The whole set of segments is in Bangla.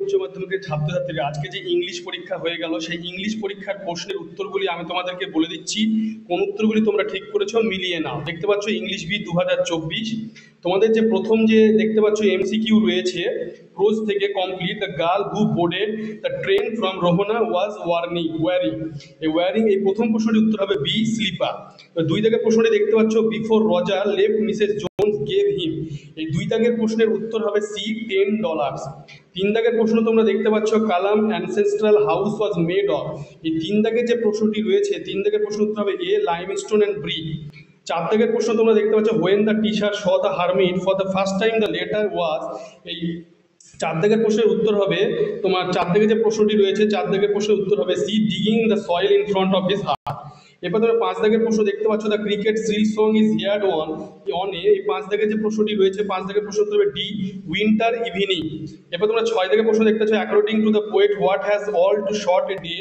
উচ্চ মাধ্যমিকের ছাত্রছাত্রীরা আজকে যে ইংলিশ পরীক্ষা হয়ে গেল, সেই ইংলিশ পরীক্ষার প্রশ্নের উত্তরগুলি আমি তোমাদেরকে বলে দিচ্ছি। কোন উত্তরগুলি তোমরা ঠিক করেছো মিলিয়ে নাও। দেখতে পাচ্ছ ইংলিশ বি 2024 তোমাদের যে প্রথম যে দেখতে পাচ্ছ এমসিকিউ রয়েছে প্রোজ থেকে কমপ্লিট। The girl who boarded the train from Rohna was worrying. এই ওয়ারিং এই প্রথম প্রশ্নটির উত্তর হবে বি স্লিপার। দুই দাগের প্রশ্নটি দেখতে পাচ্ছ before Roger left Mrs Jones gave him. এই দুই দাগের প্রশ্নের উত্তর হবে সি $10। তিন দাগের প্রশ্ন তোমরা দেখতে পাচ্ছ Kalam ancestral house was made of. এই তিন দাগের যে প্রশ্নটি রয়েছে তিন দাগের প্রশ্ন উত্তর হবে এ লাইমস্টোন অ্যান্ড ব্রিক। চার দাগের প্রশ্ন তোমরা দেখতে পাচ্ছ when the teacher saw the hermit for the first time the letter was. এই চার দাগের প্রশ্নের উত্তর হবে তোমার চার দাগের যে প্রশ্নটি রয়েছে চার দাগের প্রশ্নের উত্তর হবে C digging the soil in front of his hut. এরপর তোমরা পাঁচ দাগের প্রশ্ন দেখতে পাচ্ছ the cricket shrill song is heard on a. এই পাঁচ দাগের যে প্রশ্নটি রয়েছে পাঁচ দাগের প্রশ্ন উত্তর হবে ডি উইন্টার ইভিনিং। এরপর তোমরা ছয় দাগের প্রশ্ন দেখতে পাচ্ছ according to the poet what has all two short a day.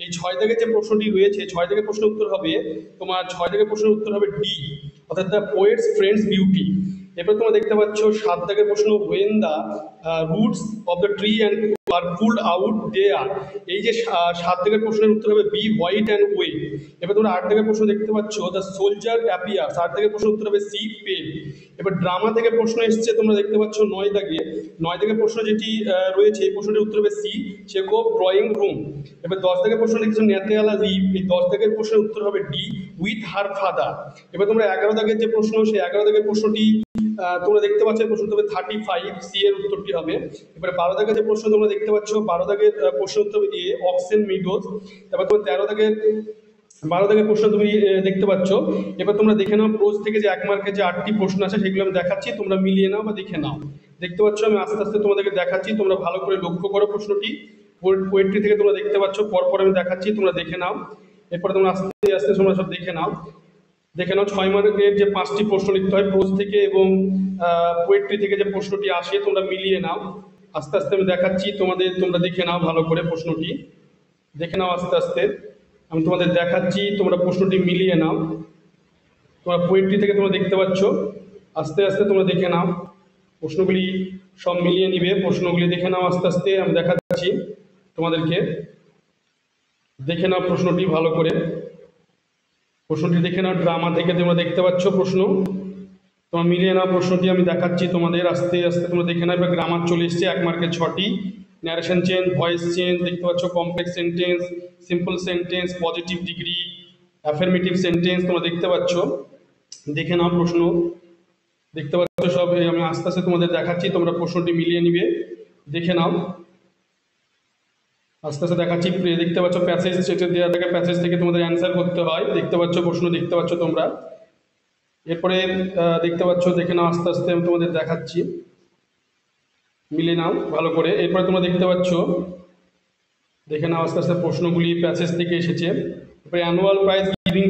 এই ছয় দাগের যে প্রশ্নটি রয়েছে ছয় দাগের প্রশ্নের উত্তর হবে তোমার ছয় দাগের প্রশ্নের উত্তর হবে ডি অর্থাৎ দ্য পোয়েটস ফ্রেন্ডস বিউটি। এরপর তোমরা দেখতে পাচ্ছ সাত দাগের প্রশ্ন when the roots of the tree and are pulled out they are. এই যে সাত দাগের প্রশ্নের উত্তর হবে বি হোয়াইট অ্যান্ড ওয়ে। এবার তোমরা আট দাগের প্রশ্ন দেখতে পাচ্ছ দ্য সোলজার অ্যাপিয়ার্স। আট দাগের প্রশ্নের উত্তর হবে সি পেল। এবার ড্রামা থেকে প্রশ্ন এসছে তোমরা দেখতে পাচ্ছ নয় দাগে। নয় দাগের প্রশ্ন যেটি রয়েছে এই প্রশ্নটির উত্তর হবে সি চেকো ড্রয়িং রুম। এবার দশ দাগের প্রশ্ন দেখছো নেতেয়ালা লিভ। এই দশ দাগের প্রশ্নের উত্তর হবে ডি উইথ হার ফাদার। এবার তোমরা এগারো দাগের যে প্রশ্ন সেই এগারো দাগের প্রশ্নটি তোমরা দেখতে পাচ্ছ প্রশ্ন হবে 35 সি এর উত্তরটি হবে। এবারে 12 দাগের যে প্রশ্ন তোমরা দেখতে পাচ্ছ 12 দাগের প্রশ্ন উত্তর হবে এ অক্সেন মিডোজ। তারপর তোমার 13 দাগের 12 দাগের প্রশ্ন তুমি দেখতে পাচ্ছ। এবার তোমরা দেখে নাও প্রোজ থেকে যে এক মার্কের যে 8টি প্রশ্ন আছে সেগুলো আমি দেখাচ্ছি, তোমরা মিলিয়ে নাও বা দেখে নাও। দেখতে পাচ্ছ আমি আস্তে আস্তে তোমাদেরকে দেখাচ্ছি, তোমরা ভালো করে লক্ষ্য করো প্রশ্নটি। পোয়েট্রি থেকে তোমরা দেখতে পাচ্ছ পরপর আমি দেখাচ্ছি, তোমরা দেখে নাও। এরপর তোমরা আস্তে আস্তে তোমরা সব দেখে নাও। 6 মার্কের যে 5টি প্রশ্ন লিখতে হয় প্রোজ থেকে এবং পোয়েট্রি থেকে যে প্রশ্নটি আসে তোমরা মিলিয়ে নাও। আস্তে আস্তে আমি দেখাচ্ছি তোমাদের, তোমরা দেখে নাও ভালো করে প্রশ্নটি দেখে নাও। আস্তে আস্তে আমি তোমাদের দেখাচ্ছি, তোমরা প্রশ্নটি মিলিয়ে নাও। তোমরা পোয়েট্রি থেকে তোমরা দেখতে পাচ্ছ, আস্তে আস্তে তোমরা দেখে নাও প্রশ্নগুলি সব মিলিয়ে নিবে। প্রশ্নগুলি দেখে নাও আস্তে আস্তে আমি দেখাচ্ছি তোমাদেরকে, দেখে নাও প্রশ্নটি ভালো করে। প্রশ্নটি দেখে নাও ড্রামা থেকে তোমরা দেখতে পাচ্ছ প্রশ্ন, তোমরা মিলিয়ে নাও প্রশ্নটি আমি দেখাচ্ছি তোমাদের আস্তে আস্তে তোমরা দেখে নাও। এবার গ্রামার চলে এসছে এক মার্কের 6টি, ন্যারেশন চেঞ্জ, ভয়েস চেঞ্জ দেখতে পাচ্ছ, complex sentence, simple sentence, positive degree, affirmative sentence তোমরা দেখতে পাচ্ছ। দেখে নাও প্রশ্ন দেখতে পাচ্ছ সব, আমি আস্তে আস্তে তোমাদের দেখাচ্ছি, তোমরা প্রশ্নটি মিলিয়ে নিবে, দেখে নাও আস্তে আস্তে দেখাচ্ছি। দেখতে পাচ্ছ প্যাসেজ যেটা দেওয়া থাকে প্যাসেজ থেকে তোমাদের অ্যান্সার করতে হয়, দেখতে পাচ্ছ প্রশ্ন দেখতে পাচ্ছ তোমরা। এরপরে দেখতে পাচ্ছ, দেখে নাও আস্তে আস্তে আমি তোমাদের দেখাচ্ছি, মিলে নাও ভালো করে। এরপরে তোমরা দেখতে পাচ্ছ, দেখে নাও আস্তে আস্তে প্রশ্নগুলি প্যাসেজ থেকে এসেছে। এরপরে অ্যানুয়াল প্রাইজ গিভিং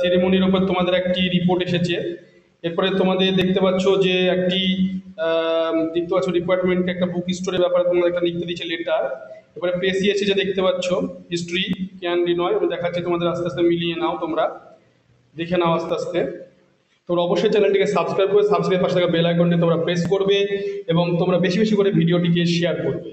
সেরেমনির উপর তোমাদের একটি রিপোর্ট এসেছে। এরপরে তোমাদের দেখতে পাচ্ছ যে একটি দেখতে পাচ্ছ ডিপার্টমেন্টকে একটা বুক স্টোরের ব্যাপারে তোমাদের একটা লিখতে দিচ্ছে লেটার। এরপরে পেসি এসেছে দেখতে পাচ্ছ হিস্ট্রি ক্যান্ডি নয়, আমি দেখাচ্ছি তোমাদের আস্তে আস্তে মিলিয়ে নাও, তোমরা দেখে নাও আস্তে আস্তে। তোমরা অবশ্যই চ্যানেলটিকে সাবস্ক্রাইব করে সাবস্ক্রাইব পাশে থাকা বেল আইকনটি তোমরা প্রেস করবে এবং তোমরা বেশি বেশি করে ভিডিওটিকে শেয়ার করবে।